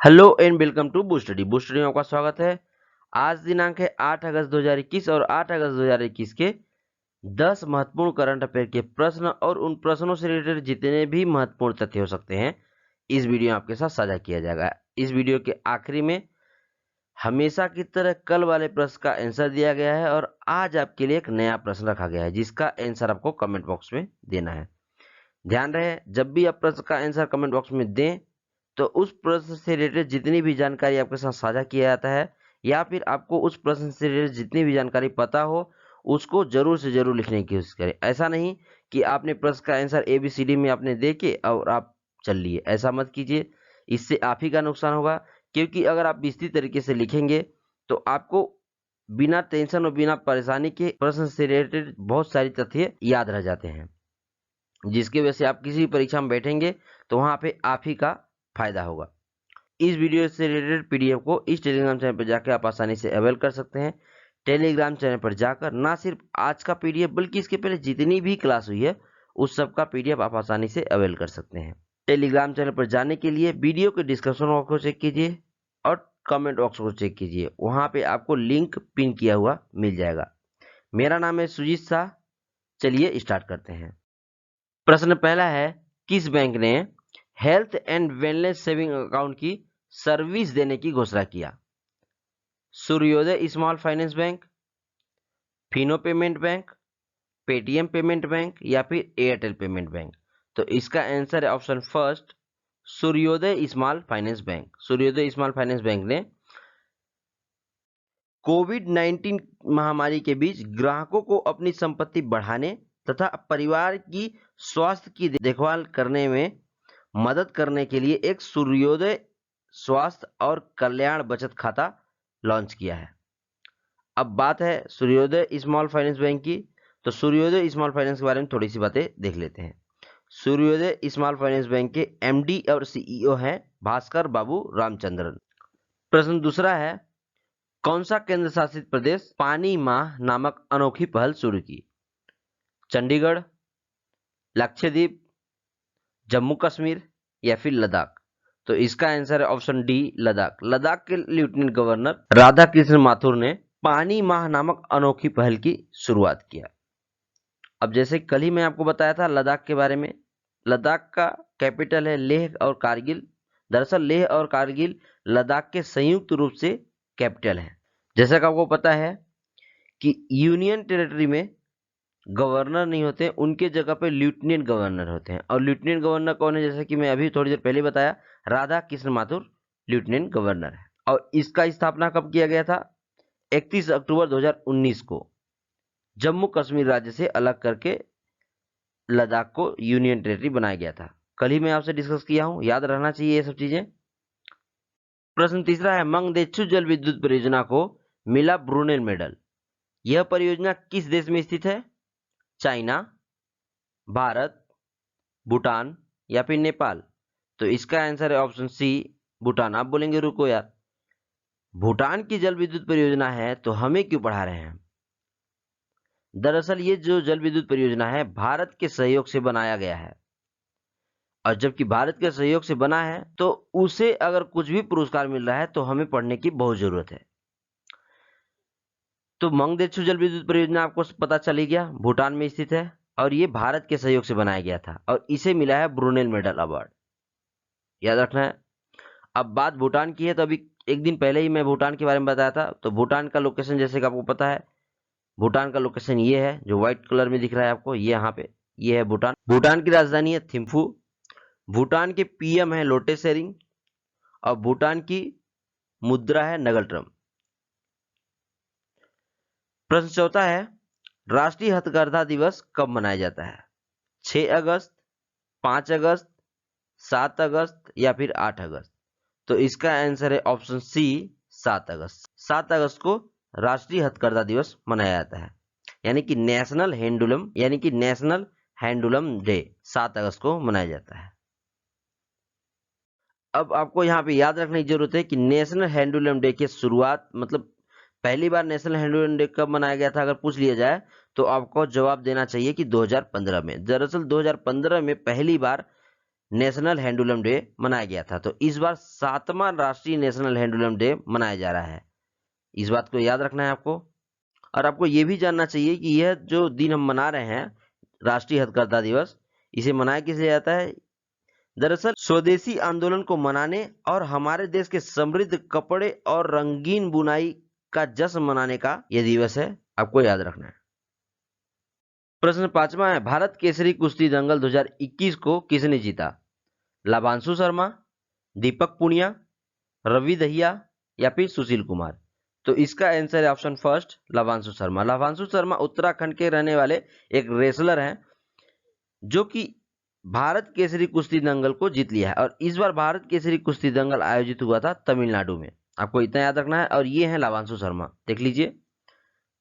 Hello and welcome to boost study में आपका स्वागत है। आज दिनांक है 8 अगस्त 2021 और 8 अगस्त 2021 के 10 महत्वपूर्ण करंट अफेयर के प्रश्न और उन प्रश्नों से रिलेटेड जितने भी महत्वपूर्ण तथ्य हो सकते हैं इस वीडियो में आपके साथ साझा किया जाएगा। इस वीडियो के आखिरी में हमेशा की तरह कल वाले प्रश्न का आंसर दिया गया है और आज आपके लिए एक नया प्रश्न रखा गया है जिसका आंसर आपको कमेंट बॉक्स में देना है। ध्यान रहे, जब भी आप प्रश्न का आंसर कमेंट बॉक्स में दें तो उस प्रश्न से रिलेटेड जितनी भी जानकारी आपके साथ साझा किया जाता है या फिर आपको उस प्रश्न से रिलेटेड जितनी भी जानकारी पता हो उसको जरूर से जरूर लिखने की कोशिश करें। ऐसा नहीं कि आपने प्रश्न का आंसर ABCD में आपने देखे और आप चल लिए, ऐसा मत कीजिए। इससे आप ही का नुकसान होगा, क्योंकि अगर आप विस्तृत तरीके से लिखेंगे तो आपको बिना टेंशन और बिना परेशानी के प्रश्न से रिलेटेड बहुत सारी तथ्य याद रह जाते हैं, जिसकी वजह से आप किसी भी परीक्षा में बैठेंगे तो वहां पे आप ही का फायदा होगा। इस वीडियो से रिलेटेड PDF को इस टेलीग्राम चैनल पर जाकर आप आसानी से अवेल कर सकते हैं। टेलीग्राम चैनल पर जाकर ना सिर्फ आज का PDF बल्कि इसके पहले जितनी भी क्लास हुई है उस सब का PDF आप आसानी से अवेल कर सकते हैं। टेलीग्राम चैनल पर जाने के लिए वीडियो के डिस्क्रिप्शन बॉक्स को चेक कीजिए और कमेंट बॉक्स को चेक कीजिए, वहां पे आपको लिंक पिन किया हुआ मिल जाएगा। मेरा नाम है सुजीत शाह। चलिए स्टार्ट करते हैं। प्रश्न पहला है, किस बैंक ने health and wellness saving account की सर्विस देने की घोषणा किया? सूर्योदय small finance bank, Fino payment bank, Paytm payment bank या फिर एयरटेल पेमेंट बैंक? तो इसका आंसर है ऑप्शन फर्स्ट, सूर्योदय स्मॉल फाइनेंस बैंक। सूर्योदय स्मॉल फाइनेंस बैंक ने कोविड-19 महामारी के बीच ग्राहकों को अपनी संपत्ति बढ़ाने तथा परिवार की स्वास्थ्य की देखभाल करने में मदद करने के लिए एक सूर्योदय स्वास्थ्य और कल्याण बचत खाता लॉन्च किया है। अब बात है सूर्योदय स्मॉल फाइनेंस बैंक की, तो सूर्योदय स्मॉल फाइनेंस के बारे में थोड़ी सी बातें देख लेते हैं। सूर्योदय स्मॉल फाइनेंस बैंक के MD और CEO हैं भास्कर बाबू रामचंद्रन। प्रश्न दूसरा है, कौन सा केंद्र शासित प्रदेश पानी माह नामक अनोखी पहल शुरू की? चंडीगढ़, लक्षद्वीप, जम्मू कश्मीर या फिर लद्दाख? तो इसका आंसर है ऑप्शन डी, लद्दाख। लद्दाख के लेफ्टिनेंट गवर्नर राधा कृष्ण माथुर ने पानी माह नामक अनोखी पहल की शुरुआत किया। अब जैसे कल ही मैं आपको बताया था लद्दाख के बारे में, लद्दाख का कैपिटल है लेह और कारगिल। दरअसल लेह और कारगिल लद्दाख के संयुक्त रूप से कैपिटल है। जैसा कि आपको पता है कि यूनियन टेरिटरी में गवर्नर नहीं होते, उनके जगह पे लेफ्टिनेंट गवर्नर होते हैं। और लेफ्टिनेंट गवर्नर कौन है? जैसे कि मैं अभी थोड़ी देर पहले बताया, राधा कृष्ण माथुर लेफ्टिनेंट गवर्नर है। और इसका स्थापना कब किया गया था? 31 अक्टूबर 2019 को जम्मू कश्मीर राज्य से अलग करके लद्दाख को यूनियन टेरिटरी बनाया गया था। कल ही मैं आपसे डिस्कस किया हूं, याद रहना चाहिए ये सब चीजें। प्रश्न तीसरा है, मंगदेचु जल विद्युत परियोजना को मिला ब्रुनेल मेडल। यह परियोजना किस देश में स्थित है? चाइना, भारत, भूटान या फिर नेपाल? तो इसका आंसर है ऑप्शन सी, भूटान। आप बोलेंगे रुको यार, भूटान की जल विद्युत परियोजना है तो हमें क्यों पढ़ा रहे हैं? दरअसल ये जो जल विद्युत परियोजना है भारत के सहयोग से बनाया गया है, और जबकि भारत के सहयोग से बना है तो उसे अगर कुछ भी पुरस्कार मिल रहा है तो हमें पढ़ने की बहुत जरूरत है। तो मंगदेचु जल विद्युत परियोजना आपको पता चल ही गया, भूटान में स्थित है और ये भारत के सहयोग से बनाया गया था और इसे मिला है ब्रुनेल मेडल अवार्ड, याद रखना है। अब बात भूटान की है, तो अभी एक दिन पहले ही मैं भूटान के बारे में बताया था। तो भूटान का लोकेशन जैसे कि आपको पता है, भूटान का लोकेशन ये है जो व्हाइट कलर में दिख रहा है आपको, ये यहाँ पे ये है भूटान। भूटान की राजधानी है थिम्फू। भूटान के PM है लोटे शेरिंग और भूटान की मुद्रा है नगलट्रम। प्रश्न चौथा है, राष्ट्रीय हथकरघा दिवस कब मनाया जाता है? 6 अगस्त, 5 अगस्त, 7 अगस्त या फिर 8 अगस्त? तो इसका आंसर है ऑप्शन सी, 7 अगस्त। 7 अगस्त को राष्ट्रीय हथकरघा दिवस मनाया जाता है, यानी कि नेशनल हैंडलूम डे 7 अगस्त को मनाया जाता है। अब आपको यहाँ पे याद रखने की जरूरत है कि नेशनल हैंडलूम डे की शुरुआत, मतलब पहली बार नेशनल हैंडलूम डे कब मनाया गया था अगर पूछ लिया जाए तो आपको जवाब देना चाहिए कि 2015 में। दरअसल 2015 में पहली बार नेशनल हैंडलूम डे मनाया गया था। तो इस बार 7वां राष्ट्रीय नेशनल हैंडलूम डे मनाया जा रहा है। इस बात को याद रखना है आपको। और आपको ये भी जानना चाहिए कि यह जो दिन हम मना रहे हैं, राष्ट्रीय हथकरघा दिवस, इसे मनाया किसे जाता है? दरअसल स्वदेशी आंदोलन को मनाने और हमारे देश के समृद्ध कपड़े और रंगीन बुनाई का जश्न मनाने का यह दिवस है, आपको याद रखना है। प्रश्न 5वां है, भारत केसरी कुश्ती दंगल 2021 को किसने जीता? लाभांशु शर्मा, दीपक पुनिया, रवि दहिया या फिर सुशील कुमार? तो इसका आंसर है ऑप्शन फर्स्ट, लाभांशु शर्मा। लाभांशु शर्मा उत्तराखंड के रहने वाले एक रेसलर हैं जो कि भारत केसरी कुश्ती दंगल को जीत लिया है। और इस बार भारत केसरी कुश्ती दंगल आयोजित हुआ था तमिलनाडु में, आपको इतना याद रखना है। और ये है लाभांशु शर्मा, देख लीजिए।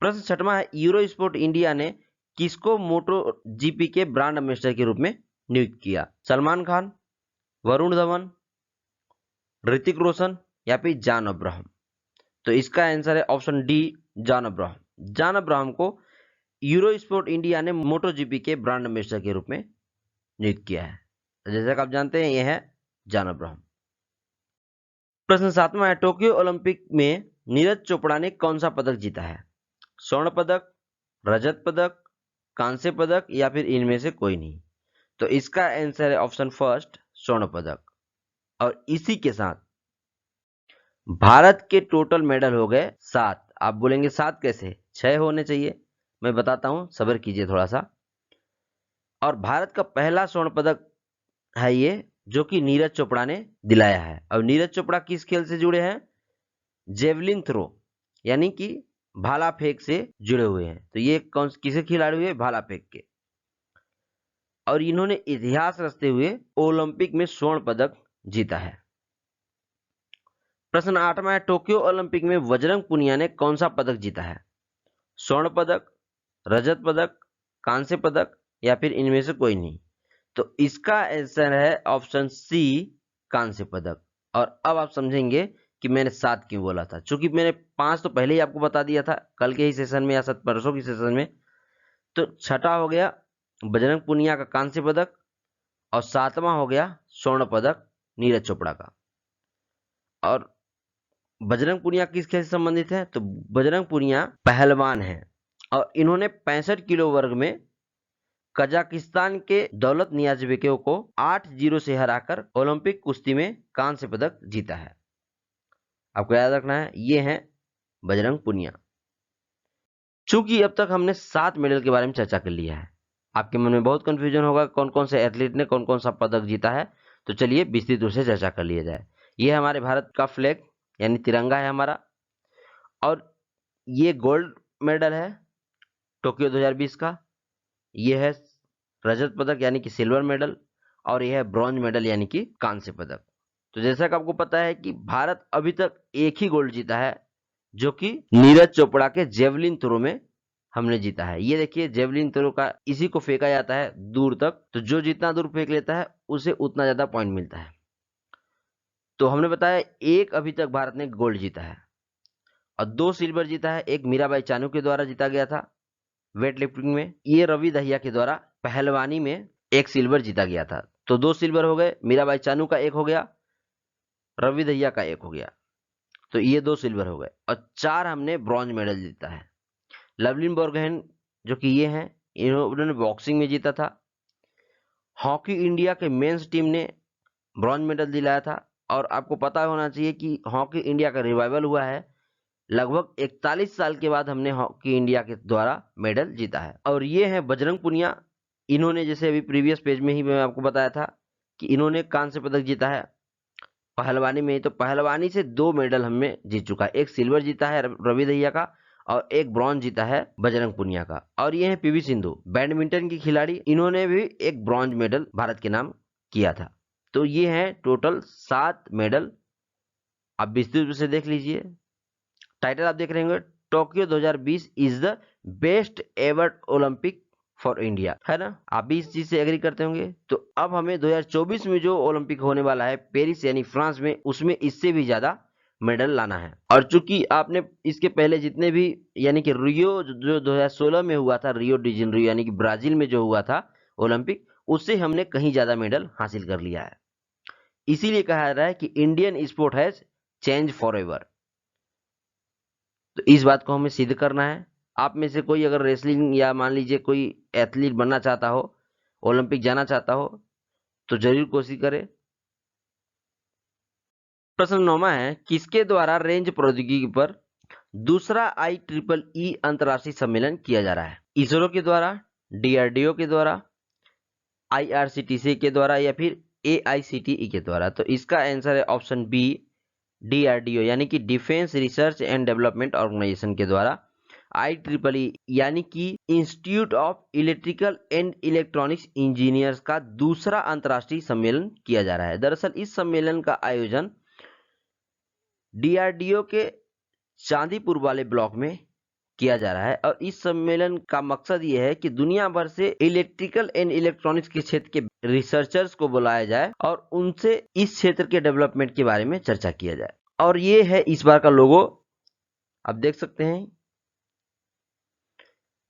प्रश्न 6वां है, यूरो स्पोर्ट इंडिया ने किसको मोटो जीपी के ब्रांड एम्बेसडर के रूप में नियुक्त किया? सलमान खान, वरुण धवन, ऋतिक रोशन या फिर जॉन अब्राहम? तो इसका आंसर है option D, John Abraham. John Abraham को यूरो स्पोर्ट इंडिया ने मोटो जीपी के ब्रांड एम्बेसडर के रूप में नियुक्त किया है। तो जैसा कि आप जानते हैं, यह है जॉन अब्राहम। प्रश्न 7वां है, टोक्यो ओलंपिक में नीरज चोपड़ा ने कौन सा पदक जीता है? स्वर्ण पदक, रजत पदक, कांस्य पदक या फिर इनमें से कोई नहीं? तो इसका आंसर है ऑप्शन फर्स्ट, स्वर्ण पदक। और इसी के साथ भारत के टोटल मेडल हो गए 7। आप बोलेंगे 7 कैसे, 6 होने चाहिए। मैं बताता हूं, सब्र कीजिए थोड़ा सा। और भारत का पहला स्वर्ण पदक है ये, जो कि नीरज चोपड़ा ने दिलाया है। और नीरज चोपड़ा किस खेल से जुड़े हैं? जेवलिन थ्रो, यानी कि भाला फेंक से जुड़े हुए हैं। तो ये कौन किसे खिलाड़ी हुए? भाला फेंक के। और इन्होंने इतिहास रचते हुए ओलंपिक में स्वर्ण पदक जीता है। प्रश्न 8वां है, टोक्यो ओलंपिक में बजरंग पुनिया ने कौन सा पदक जीता है? स्वर्ण पदक, रजत पदक, कांस्य पदक या फिर इनमें से कोई नहीं? तो इसका आंसर है ऑप्शन सी, कांस्य पदक। और अब आप समझेंगे कि मैंने 7 क्यों बोला था। चूंकि मैंने 5 तो पहले ही आपको बता दिया था कल के ही सेशन में या शायद परसों की सेशन में। तो 6ठा हो गया बजरंग पुनिया का कांस्य पदक, और 7वां हो गया स्वर्ण पदक नीरज चोपड़ा का। और बजरंग पुनिया किस खेल से संबंधित है? तो बजरंग पुनिया पहलवान है और इन्होंने 65 किलो वर्ग में कजाकिस्तान के दौलत नियाज़बेकोव को 8-0 से हराकर ओलंपिक कुश्ती में कांस्य पदक जीता है। आपको याद रखना है, ये है बजरंग पुनिया। चूंकि अब तक हमने 7 मेडल के बारे में चर्चा कर लिया है, आपके मन में बहुत कंफ्यूजन होगा कौन कौन से एथलीट ने कौन कौन सा पदक जीता है। तो चलिए विस्तृत रूप से चर्चा कर लिया जाए। ये हमारे भारत का फ्लैग यानी तिरंगा है हमारा, और ये गोल्ड मेडल है टोक्यो 2020 का। ये है रजत पदक यानी कि सिल्वर मेडल, और यह है ब्रॉन्ज मेडल यानी कि कांस्य पदक। तो जैसा कि आपको पता है कि भारत अभी तक एक ही गोल्ड जीता है, जो कि नीरज चोपड़ा के जेवलिन थ्रो में हमने जीता है। ये देखिए जेवलिन थ्रो का, इसी को फेंका जाता है दूर तक, तो जो जितना दूर फेंक लेता है उसे उतना ज्यादा पॉइंट मिलता है। तो हमने बताया एक अभी तक भारत ने गोल्ड जीता है और 2 सिल्वर जीता है। एक मीराबाई चानू के द्वारा जीता गया था वेट लिफ्टिंग में, ये रवि दहिया के द्वारा पहलवानी में एक सिल्वर जीता गया था। तो 2 सिल्वर हो गए, मीराबाई चानू का 1 हो गया, रवि दहिया का 1 हो गया। तो ये 2 सिल्वर हो गए और 4 हमने ब्रॉन्ज मेडल जीता है। लवलिन बोर्गोहेन जो कि ये हैं, इन्होंने बॉक्सिंग में जीता था। हॉकी इंडिया के मेंस टीम ने ब्रॉन्ज मेडल दिलाया था। और आपको पता होना चाहिए कि हॉकी इंडिया का रिवाइवल हुआ है, लगभग 41 साल के बाद हमने हॉकी इंडिया के द्वारा मेडल जीता है। और ये है बजरंग पुनिया, इन्होंने जैसे अभी प्रीवियस पेज में ही मैं आपको बताया था कि इन्होंने कांस्य पदक जीता है पहलवानी में। तो पहलवानी से 2 मेडल हमें जीत चुका है, एक सिल्वर जीता है रवि दहिया का और एक ब्रॉन्ज जीता है बजरंग पुनिया का। और ये है पीवी सिंधु, बैडमिंटन की खिलाड़ी, इन्होंने भी एक ब्रॉन्ज मेडल भारत के नाम किया था। तो ये है टोटल 7 मेडल। आप विस्तृत रूप से देख लीजिए, टाइटल आप देख रहे होंगे, Tokyo 2020 is the best ever Olympic for India, है ना? आप भी इस चीज से एग्री करते होंगे। तो अब हमें 2024 में जो ओलंपिक होने वाला है पेरिस यानी फ्रांस में, उसमें इससे भी ज्यादा मेडल लाना है। और चूंकि आपने इसके पहले जितने भी यानी कि रियो जो 2016 में हुआ था, रियो डी जेनेरियो यानी कि ब्राजील में जो हुआ था ओलंपिक, उससे हमने कहीं ज्यादा मेडल हासिल कर लिया है। इसीलिए कहा जा रहा है कि Indian sport has change for ever. तो इस बात को हमें सिद्ध करना है। आप में से कोई अगर रेसलिंग या मान लीजिए कोई एथलीट बनना चाहता हो, ओलंपिक जाना चाहता हो, तो जरूर कोशिश करें। प्रश्न 9वां है, किसके द्वारा रेंज प्रौद्योगिकी पर दूसरा IEEE अंतर्राष्ट्रीय सम्मेलन किया जा रहा है? इसरो के द्वारा, DRDO के द्वारा, IRCTC के द्वारा या फिर AICTE के द्वारा? तो इसका आंसर है ऑप्शन बी, DRDO यानी कि defence research and development organisation के द्वारा IEEE यानी कि institute of electrical and electronics engineers का दूसरा अंतर्राष्ट्रीय सम्मेलन किया जा रहा है। दरअसल इस सम्मेलन का आयोजन DRDO के चांदीपुर वाले ब्लॉक में किया जा रहा है और इस सम्मेलन का मकसद यह है कि दुनिया भर से इलेक्ट्रिकल एंड इलेक्ट्रॉनिक्स के क्षेत्र के रिसर्चर्स को बुलाया जाए और उनसे इस क्षेत्र के डेवलपमेंट के बारे में चर्चा किया जाए। और ये है इस बार का लोगो, आप देख सकते हैं।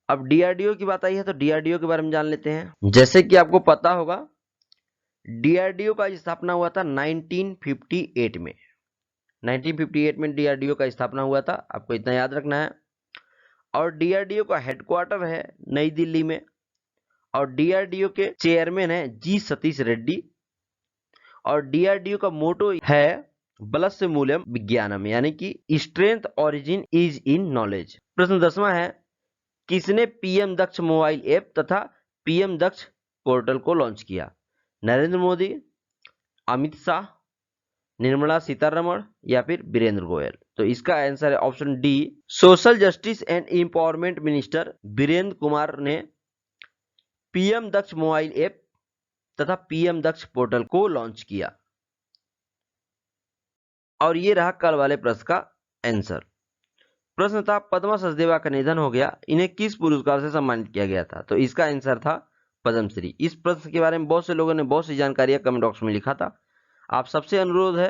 अब DRDO की बात आई है तो DRDO के बारे में जान लेते हैं। जैसे कि आपको पता होगा, DRDO का स्थापना हुआ था 1958 में। 1958 में DRDO का स्थापना हुआ था, आपको इतना याद रखना है। और DRDO का हेडक्वार्टर है नई दिल्ली में और DRDO के चेयरमैन है जी सतीश रेड्डी। और DRDO का मोटो है बलस्य मूल्यम विज्ञानम यानी कि strength origin is in knowledge. प्रश्न 10वां है, किसने PM दक्ष मोबाइल ऐप तथा PM दक्ष पोर्टल को लॉन्च किया? नरेंद्र मोदी, अमित शाह, निर्मला सीतारमण या फिर वीरेंद्र गोयल? तो इसका आंसर है option D, social justice and empowerment minister Virendra Kumar ने PM दक्ष मोबाइल ऐप तथा PM दक्ष पोर्टल को लॉन्च किया। और ये रहा कल वाले प्रश्न का आंसर। प्रश्न था, पद्मा सचदेवा का निधन हो गया, इन्हें किस पुरस्कार से सम्मानित किया गया था? तो इसका आंसर था पद्मश्री। इस प्रश्न के बारे में बहुत से लोगों ने बहुत सी जानकारियां कमेंट बॉक्स में लिखा था। आप सबसे अनुरोध है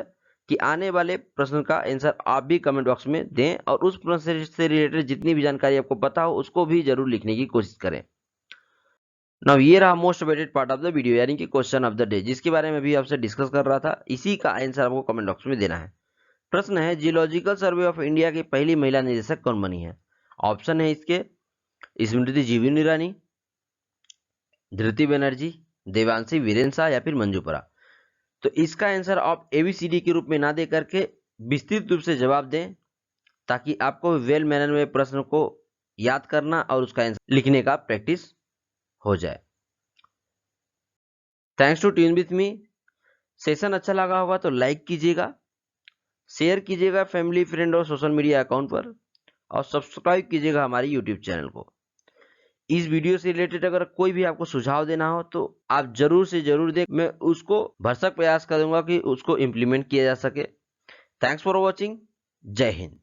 कि आने वाले प्रश्न का आंसर आप भी कमेंट बॉक्स में दें और उस प्रश्न से रिलेटेड जितनी भी जानकारी आपको पता हो उसको भी जरूर लिखने की कोशिश करें। नाउ ये रहा most waited part of the video यानी कि क्वेश्चन ऑफ द डे, जिसके बारे में भी आपसे डिस्कस कर रहा था। इसी का आंसर आपको कमेंट बॉक्स में देना है। प्रश्न है, जियोलॉजिकल सर्वे ऑफ इंडिया की पहली महिला निदेशक कौन बनी है? ऑप्शन है इसके स्मृति जीवन ईरानी, धृति बनर्जी, देवांशी वीरेंद्र शाह या फिर मंजूपरा? तो इसका आंसर आप ABCD के रूप में ना दे करके विस्तृत रूप से जवाब दें ताकि आपको वेल मैनर में प्रश्न को याद करना और उसका आंसर लिखने का प्रैक्टिस हो जाए। Thanks to tune with me. Session अच्छा लगा होगा तो लाइक कीजिएगा, शेयर कीजिएगा फैमिली, फ्रेंड और सोशल मीडिया अकाउंट पर और सब्सक्राइब कीजिएगा हमारे यूट्यूब चैनल को। इस वीडियो से रिलेटेड अगर कोई भी आपको सुझाव देना हो तो आप जरूर से जरूर दें, मैं उसको भरसक प्रयास करूंगा कि उसको इम्प्लीमेंट किया जा सके। Thanks for watching. जय हिंद।